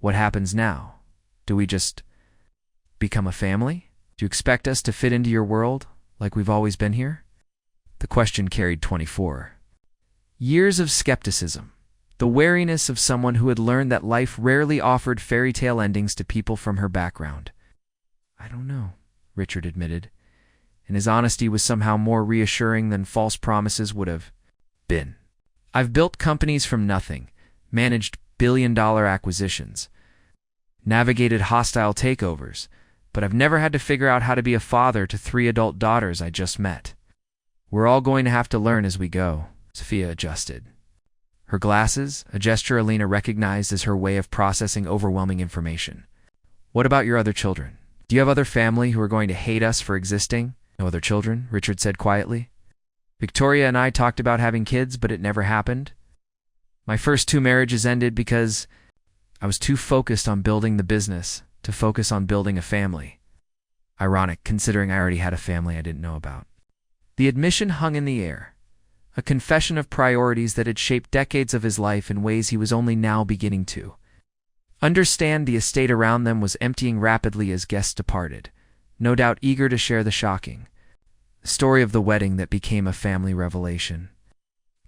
What happens now? Do we just become a family? Do you expect us to fit into your world, like we've always been here? The question carried 24 years of skepticism, the wariness of someone who had learned that life rarely offered fairy tale endings to people from her background. I don't know, Richard admitted, and his honesty was somehow more reassuring than false promises would have been. I've built companies from nothing, managed billion-dollar acquisitions, navigated hostile takeovers, but I've never had to figure out how to be a father to 3 adult daughters I just met. We're all going to have to learn as we go, Sofia adjusted. Her glasses, a gesture Elena recognized as her way of processing overwhelming information. What about your other children? Do you have other family who are going to hate us for existing? No other children, Richard said quietly. Victoria and I talked about having kids, but it never happened. My first 2 marriages ended because I was too focused on building the business to focus on building a family. Ironic, considering I already had a family I didn't know about. The admission hung in the air, a confession of priorities that had shaped decades of his life in ways he was only now beginning to understand. The estate around them was emptying rapidly as guests departed, no doubt eager to share the shocking story of the wedding that became a family revelation.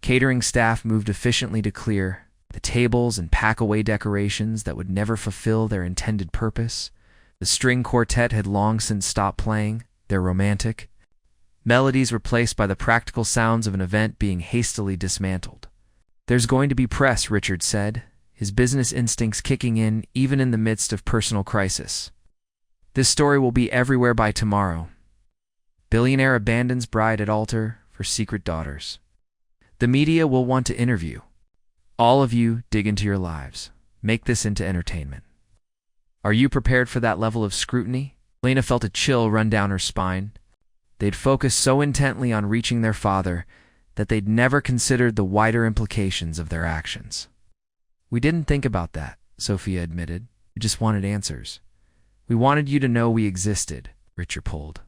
Catering staff moved efficiently to clear the tables and pack away decorations that would never fulfill their intended purpose. The string quartet had long since stopped playing their romantic melodies, replaced by the practical sounds of an event being hastily dismantled. "There's going to be press," Richard said, his business instincts kicking in even in the midst of personal crisis. "This story will be everywhere by tomorrow. Billionaire abandons bride at altar for secret daughters. The media will want to interview. All of you dig into your lives. Make this into entertainment." Are you prepared for that level of scrutiny? Elena felt a chill run down her spine. They'd focused so intently on reaching their father that they'd never considered the wider implications of their actions. "We didn't think about that," Sofia admitted. "We just wanted answers. We wanted you to know we existed." Richard pulled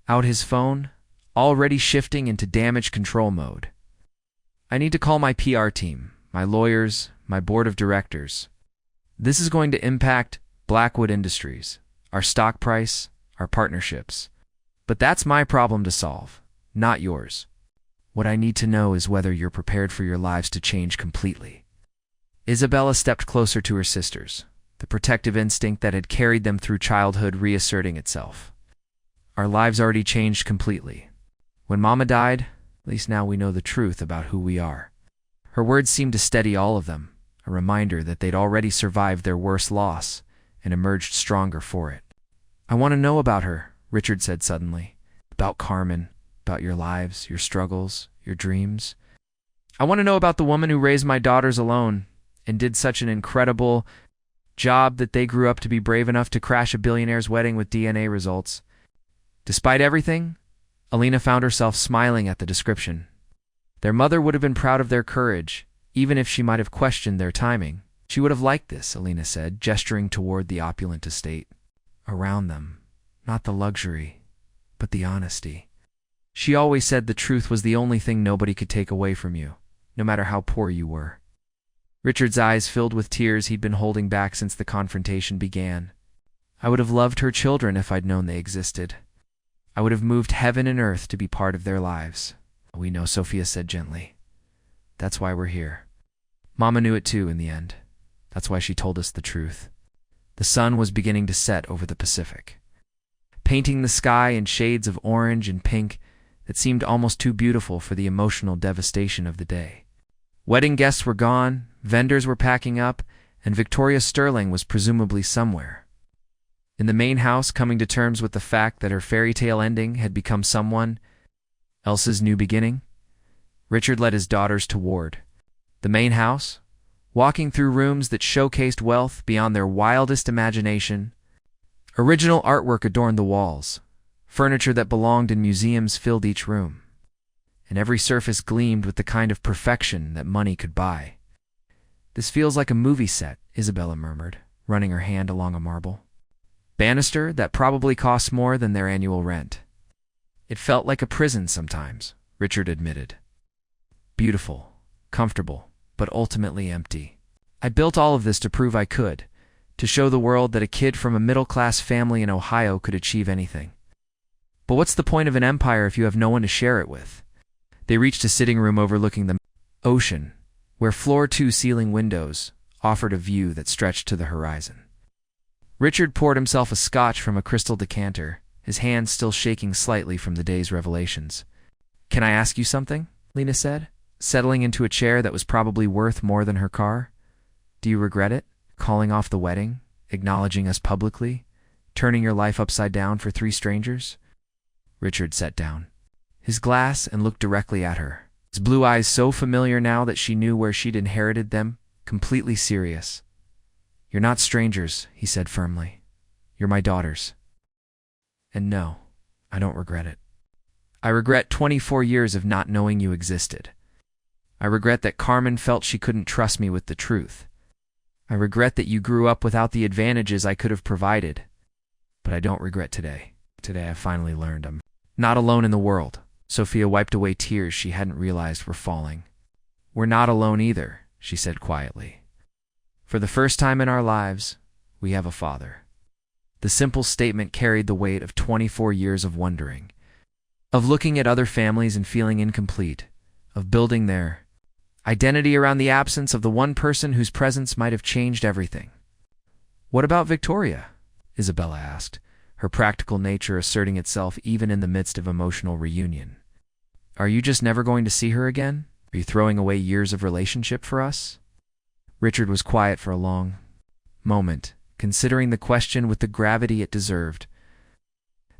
out his phone, already shifting into damage control mode. "I need to call my PR team, my lawyers, my board of directors. This is going to impact Blackwood Industries, our stock price, our partnerships. But that's my problem to solve, not yours. What I need to know is whether you're prepared for your lives to change completely." Isabella stepped closer to her sisters, the protective instinct that had carried them through childhood reasserting itself. "Our lives already changed completely. When Mama died, at least now we know the truth about who we are." Her words seemed to steady all of them, a reminder that they'd already survived their worst loss and emerged stronger for it. "I want to know about her," Richard said suddenly. "About Carmen, about your lives, your struggles, your dreams. I want to know about the woman who raised my daughters alone and did such an incredible job that they grew up to be brave enough to crash a billionaire's wedding with DNA results." Despite everything, Elena found herself smiling at the description. Their mother would have been proud of their courage, even if she might have questioned their timing. She would have liked this, Elena said, gesturing toward the opulent estate around them. Not the luxury, but the honesty. She always said the truth was the only thing nobody could take away from you, no matter how poor you were. Richard's eyes filled with tears he'd been holding back since the confrontation began. "I would have loved her children if I'd known they existed. I would have moved heaven and earth to be part of their lives." "We know," Sofia said gently. "That's why we're here. Mama knew it too in the end. That's why she told us the truth." The sun was beginning to set over the Pacific, painting the sky in shades of orange and pink that seemed almost too beautiful for the emotional devastation of the day. Wedding guests were gone, vendors were packing up, and Victoria Sterling was presumably somewhere in the main house, coming to terms with the fact that her fairy tale ending had become someone else's new beginning. Richard led his daughters toward the main house, walking through rooms that showcased wealth beyond their wildest imagination. Original artwork adorned the walls. Furniture that belonged in museums filled each room, and every surface gleamed with the kind of perfection that money could buy. "This feels like a movie set," Isabella murmured, running her hand along a marble banister that probably costs more than their annual rent. "It felt like a prison sometimes," Richard admitted. "Beautiful, comfortable, but ultimately empty. I built all of this to prove I could, to show the world that a kid from a middle-class family in Ohio could achieve anything. But what's the point of an empire if you have no one to share it with?" They reached a sitting room overlooking the ocean, where floor-to-ceiling windows offered a view that stretched to the horizon. Richard poured himself a scotch from a crystal decanter, his hands still shaking slightly from the day's revelations. "Can I ask you something?" Lena said, settling into a chair that was probably worth more than her car. "Do you regret it? Calling off the wedding? Acknowledging us publicly? Turning your life upside down for 3 strangers? Richard sat down his glass and looked directly at her, his blue eyes so familiar now that she knew where she'd inherited them, completely serious. "You're not strangers," he said firmly. "You're my daughters. And no, I don't regret it. I regret 24 years of not knowing you existed. I regret that Carmen felt she couldn't trust me with the truth. I regret that you grew up without the advantages I could have provided. But I don't regret today. Today I finally learned I'm not alone in the world. Sofia wiped away tears she hadn't realized were falling. "We're not alone either," she said quietly. "For the first time in our lives, we have a father." The simple statement carried the weight of 24 years of wondering, of looking at other families and feeling incomplete, of building their identity around the absence of the one person whose presence might have changed everything. "What about Victoria?" Isabella asked, her practical nature asserting itself even in the midst of emotional reunion. "Are you just never going to see her again? Are you throwing away years of relationship for us?" Richard was quiet for a long moment, considering the question with the gravity it deserved.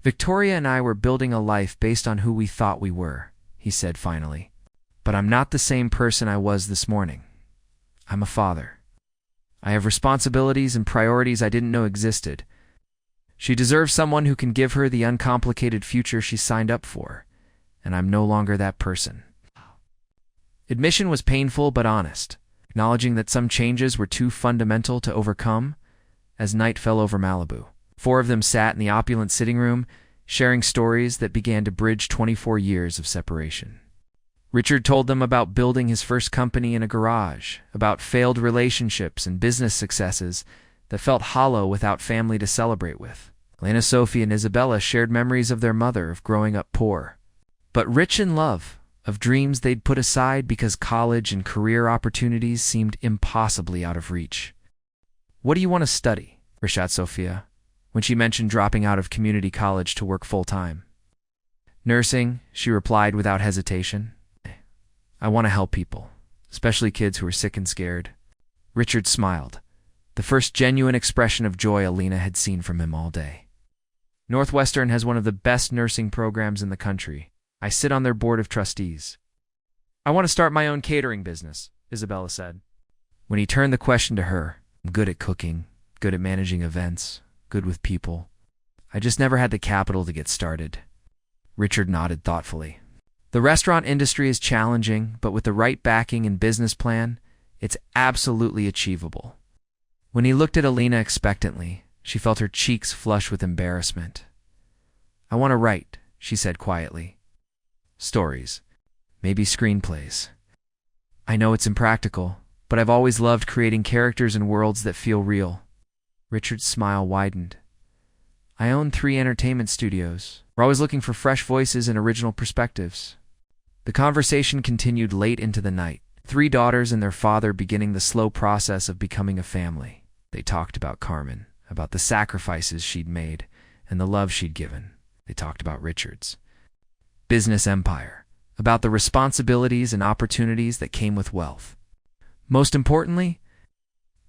"Victoria and I were building a life based on who we thought we were," he said finally. "But I'm not the same person I was this morning. I'm a father. I have responsibilities and priorities I didn't know existed. She deserves someone who can give her the uncomplicated future she signed up for, and I'm no longer that person." Admission was painful but honest, acknowledging that some changes were too fundamental to overcome. As night fell over Malibu, 4 of them sat in the opulent sitting room, sharing stories that began to bridge 24 years of separation. Richard told them about building his first company in a garage, about failed relationships and business successes that felt hollow without family to celebrate with. Elena, Sofia, and Isabella shared memories of their mother, of growing up poor, but rich in love, of dreams they'd put aside because college and career opportunities seemed impossibly out of reach. "What do you want to study?" Richard asked Sofia, when she mentioned dropping out of community college to work full-time. "Nursing," she replied without hesitation. "I want to help people, especially kids who are sick and scared." Richard smiled, the first genuine expression of joy Elena had seen from him all day. "Northwestern has one of the best nursing programs in the country. I sit on their board of trustees." "I want to start my own catering business," Isabella said. When he turned the question to her, "I'm good at cooking, good at managing events, good with people. I just never had the capital to get started." Richard nodded thoughtfully. "The restaurant industry is challenging, but with the right backing and business plan, it's absolutely achievable." When he looked at Elena expectantly, she felt her cheeks flush with embarrassment. "I want to write," she said quietly. "Stories, maybe screenplays. I know it's impractical, but I've always loved creating characters and worlds that feel real." Richard's smile widened. "I own 3 entertainment studios. We're always looking for fresh voices and original perspectives." The conversation continued late into the night, 3 daughters and their father beginning the slow process of becoming a family. They talked about Carmen, about the sacrifices she'd made, and the love she'd given. They talked about Richard's business empire, about the responsibilities and opportunities that came with wealth. Most importantly,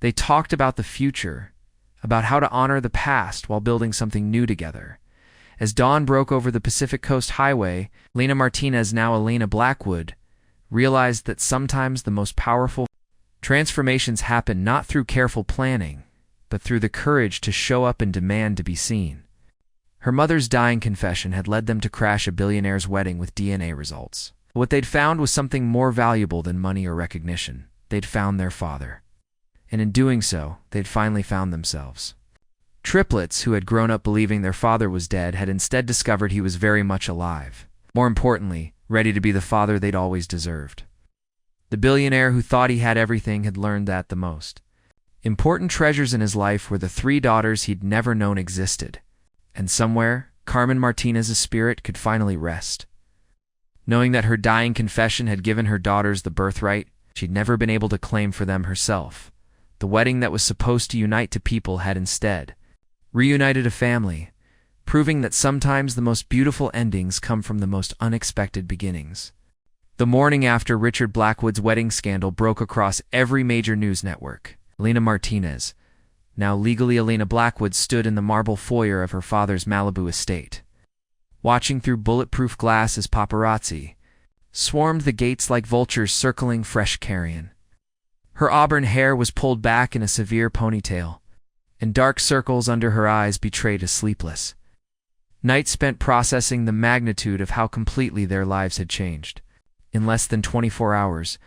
they talked about the future, about how to honor the past while building something new together. As dawn broke over the Pacific Coast Highway, Elena Martinez, now Elena Blackwood, realized that sometimes the most powerful transformations happen not through careful planning, but through the courage to show up and demand to be seen. Her mother's dying confession had led them to crash a billionaire's wedding with DNA results. What they'd found was something more valuable than money or recognition. They'd found their father. And in doing so, they'd finally found themselves. Triplets who had grown up believing their father was dead had instead discovered he was very much alive. More importantly, ready to be the father they'd always deserved. The billionaire who thought he had everything had learned that the most important treasures in his life were the 3 daughters he'd never known existed. And somewhere, Carmen Martinez's spirit could finally rest. Knowing that her dying confession had given her daughters the birthright she'd never been able to claim for them herself, the wedding that was supposed to unite 2 people had instead reunited a family, proving that sometimes the most beautiful endings come from the most unexpected beginnings. The morning after Richard Blackwood's wedding scandal broke across every major news network, Elena Martinez, now legally Elena Blackwood, stood in the marble foyer of her father's Malibu estate. Watching through bulletproof glass as paparazzi swarmed the gates like vultures circling fresh carrion. Her auburn hair was pulled back in a severe ponytail, and dark circles under her eyes betrayed a sleepless night spent processing the magnitude of how completely their lives had changed. In less than 24 hours,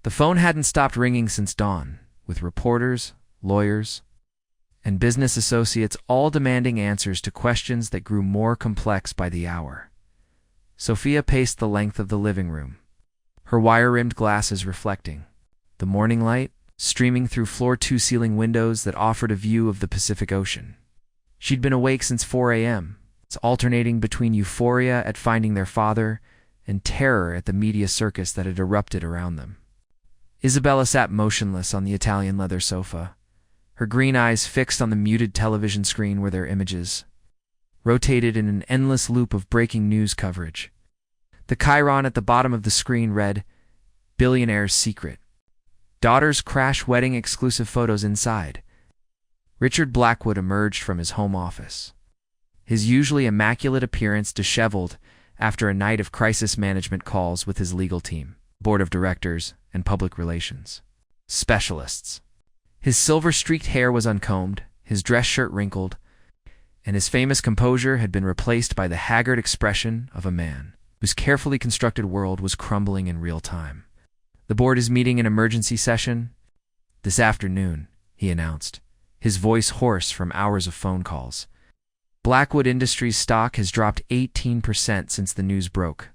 the phone hadn't stopped ringing since dawn, with reporters, lawyers, and business associates all demanding answers to questions that grew more complex by the hour. Sofia paced the length of the living room, her wire-rimmed glasses reflecting the morning light streaming through floor-to-ceiling windows that offered a view of the Pacific Ocean. She'd been awake since 4 a.m., alternating between euphoria at finding their father and terror at the media circus that had erupted around them. Isabella sat motionless on the Italian leather sofa, her green eyes fixed on the muted television screen where their images rotated in an endless loop of breaking news coverage. The chyron at the bottom of the screen read, "Billionaire's secret. Daughter's crash wedding exclusive photos inside." Richard Blackwood emerged from his home office, his usually immaculate appearance disheveled after a night of crisis management calls with his legal team, board of directors, and public relations specialists. His silver-streaked hair was uncombed, his dress shirt wrinkled, and his famous composure had been replaced by the haggard expression of a man whose carefully constructed world was crumbling in real time. "The board is meeting an emergency session this afternoon," he announced, his voice hoarse from hours of phone calls. "Blackwood Industries stock has dropped 18% since the news broke.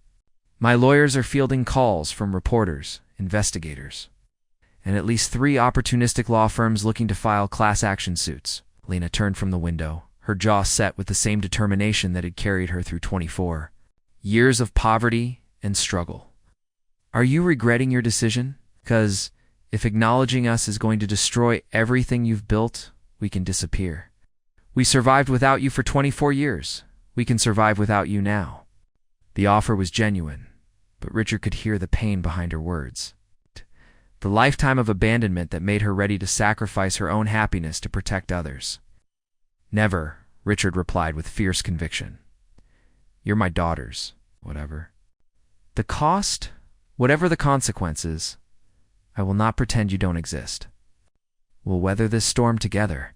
My lawyers are fielding calls from reporters, investigators, and at least 3 opportunistic law firms looking to file class action suits." Elena turned from the window, her jaw set with the same determination that had carried her through 24 years of poverty and struggle. "Are you regretting your decision? Because if acknowledging us is going to destroy everything you've built, we can disappear. We survived without you for 24 years. We can survive without you now." The offer was genuine, but Richard could hear the pain behind her words. The lifetime of abandonment that made her ready to sacrifice her own happiness to protect others. "Never," Richard replied with fierce conviction. "You're my daughters, whatever the cost, whatever the consequences, I will not pretend you don't exist. We'll weather this storm together."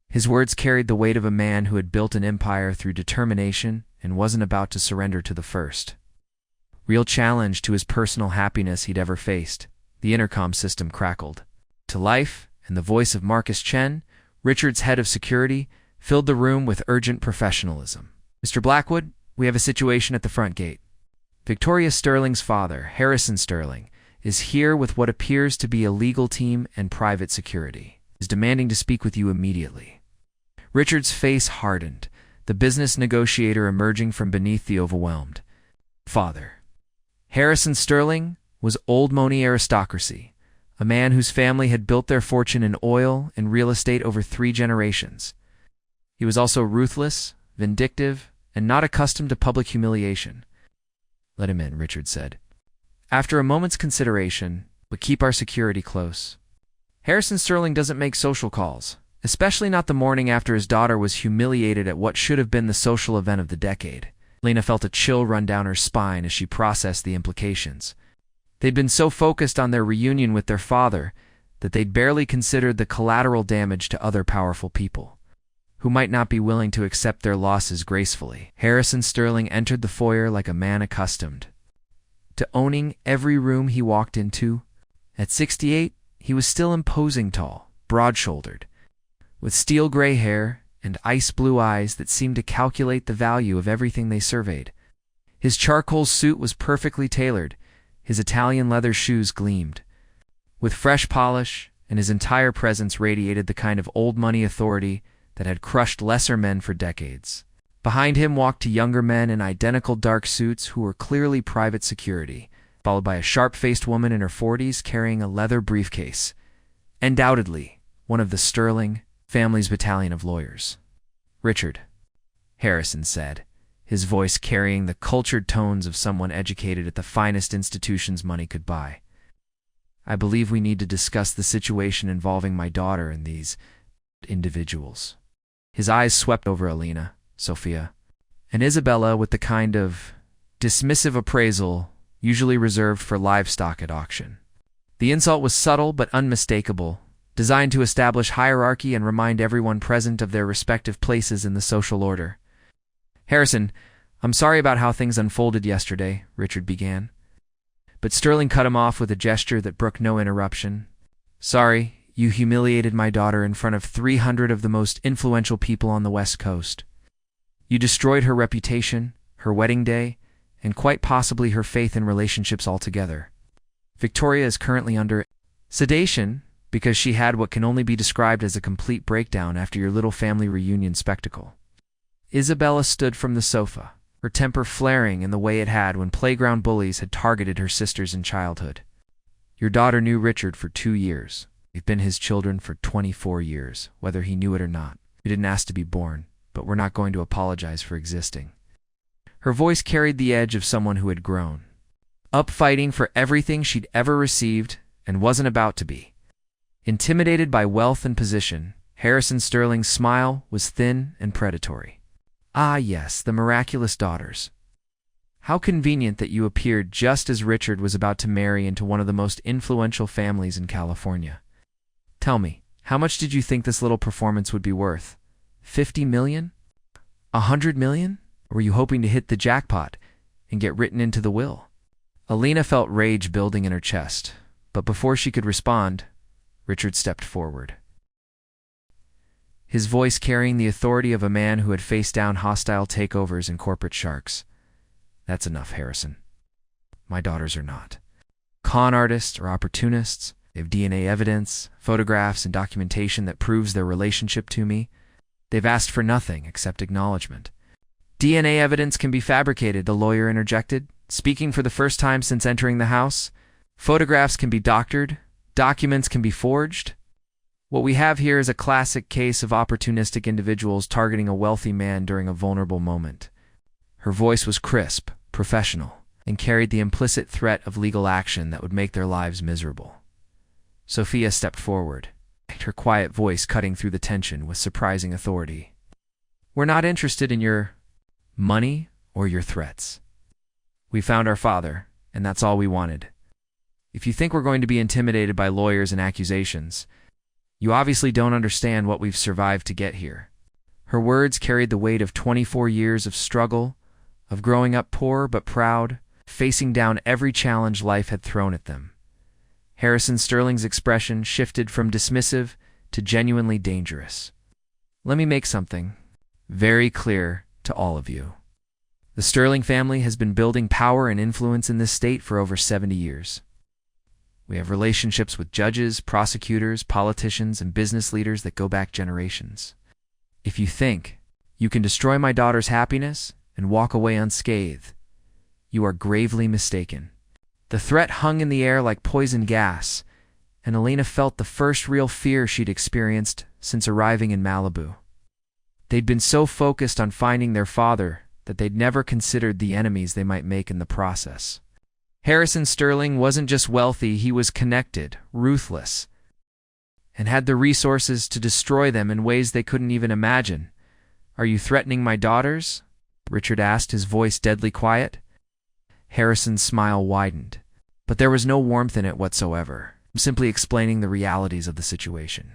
His words carried the weight of a man who had built an empire through determination and wasn't about to surrender to the first real challenge to his personal happiness he'd ever faced. The intercom system crackled to life, and the voice of Marcus Chen, Richard's head of security, filled the room with urgent professionalism. "Mr. Blackwood, we have a situation at the front gate. Victoria Sterling's father, Harrison Sterling, is here with what appears to be a legal team and private security. He is demanding to speak with you immediately." Richard's face hardened, the business negotiator emerging from beneath the overwhelmed father. Harrison Sterling was old money aristocracy, a man whose family had built their fortune in oil and real estate over 3 generations. He was also ruthless, vindictive, and not accustomed to public humiliation. "Let him in," Richard said. After a moment's consideration, "But keep our security close. Harrison Sterling doesn't make social calls, especially not the morning after his daughter was humiliated at what should have been the social event of the decade." Elena felt a chill run down her spine as she processed the implications. They'd been so focused on their reunion with their father that they'd barely considered the collateral damage to other powerful people who might not be willing to accept their losses gracefully. Harrison Sterling entered the foyer like a man accustomed to owning every room he walked into. At 68, he was still imposing tall, broad-shouldered, with steel-gray hair and ice-blue eyes that seemed to calculate the value of everything they surveyed. His charcoal suit was perfectly tailored, his Italian leather shoes gleamed with fresh polish, and his entire presence radiated the kind of old-money authority that had crushed lesser men for decades. Behind him walked 2 younger men in identical dark suits who were clearly private security, followed by a sharp-faced woman in her 40s carrying a leather briefcase, undoubtedly one of the Sterling family's battalion of lawyers. "Richard," Harrison said, his voice carrying the cultured tones of someone educated at the finest institutions money could buy. "I believe we need to discuss the situation involving my daughter and these individuals." His eyes swept over Elena, Sofia, and Isabella with the kind of dismissive appraisal usually reserved for livestock at auction. The insult was subtle but unmistakable, designed to establish hierarchy and remind everyone present of their respective places in the social order. "Harrison, I'm sorry about how things unfolded yesterday," Richard began. But Sterling cut him off with a gesture that brooked no interruption. "Sorry, you humiliated my daughter in front of 300 of the most influential people on the West Coast. You destroyed her reputation, her wedding day, and quite possibly her faith in relationships altogether. Victoria is currently under sedation because she had what can only be described as a complete breakdown after your little family reunion spectacle. Isabella stood from the sofa, her temper flaring in the way it had when playground bullies had targeted her sisters in childhood. Your daughter knew Richard for 2 years. We've been his children for 24 years, whether he knew it or not. We didn't ask to be born, but we're not going to apologize for existing. Her voice carried the edge of someone who had grown, up fighting for everything she'd ever received and wasn't about to be. Intimidated by wealth and position, Harrison Sterling's smile was thin and predatory. Ah yes, the miraculous daughters. How convenient that you appeared just as Richard was about to marry into one of the most influential families in California. Tell me, how much did you think this little performance would be worth? 50 million? 100 million? Or were you hoping to hit the jackpot and get written into the will? Elena felt rage building in her chest, but before she could respond, Richard stepped forward. His voice carrying the authority of a man who had faced down hostile takeovers and corporate sharks. That's enough, Harrison. My daughters are not con artists or opportunists. They have DNA evidence, photographs, and documentation that proves their relationship to me. They've asked for nothing except acknowledgement. DNA evidence can be fabricated, the lawyer interjected, speaking for the first time since entering the house. Photographs can be doctored. Documents can be forged. What we have here is a classic case of opportunistic individuals targeting a wealthy man during a vulnerable moment. Her voice was crisp, professional, and carried the implicit threat of legal action that would make their lives miserable. Sofia stepped forward, her quiet voice cutting through the tension with surprising authority. We're not interested in your money or your threats. We found our father, and that's all we wanted. If you think we're going to be intimidated by lawyers and accusations, you obviously don't understand what we've survived to get here. Her words carried the weight of 24 years of struggle, of growing up poor but proud, facing down every challenge life had thrown at them. Harrison Sterling's expression shifted from dismissive to genuinely dangerous. Let me make something very clear to all of you. The Sterling family has been building power and influence in this state for over 70 years. We have relationships with judges, prosecutors, politicians, and business leaders that go back generations. If you think you can destroy my daughter's happiness and walk away unscathed, you are gravely mistaken. The threat hung in the air like poison gas, and Elena felt the first real fear she'd experienced since arriving in Malibu. They'd been so focused on finding their father that they'd never considered the enemies they might make in the process. Harrison Sterling wasn't just wealthy, he was connected, ruthless, and had the resources to destroy them in ways they couldn't even imagine. Are you threatening my daughters? Richard asked, his voice deadly quiet. Harrison's smile widened, but there was no warmth in it whatsoever. I'm simply explaining the realities of the situation.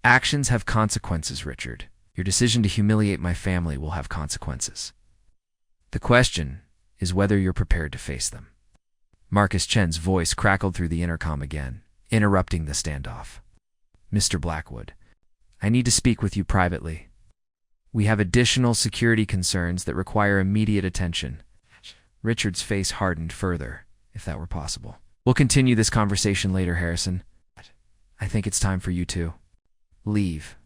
Actions have consequences, Richard. Your decision to humiliate my family will have consequences. The question is whether you're prepared to face them. Marcus Chen's voice crackled through the intercom again, interrupting the standoff. Mr. Blackwood, I need to speak with you privately. We have additional security concerns that require immediate attention. Richard's face hardened further, if that were possible. We'll continue this conversation later, Harrison. I think it's time for you to leave.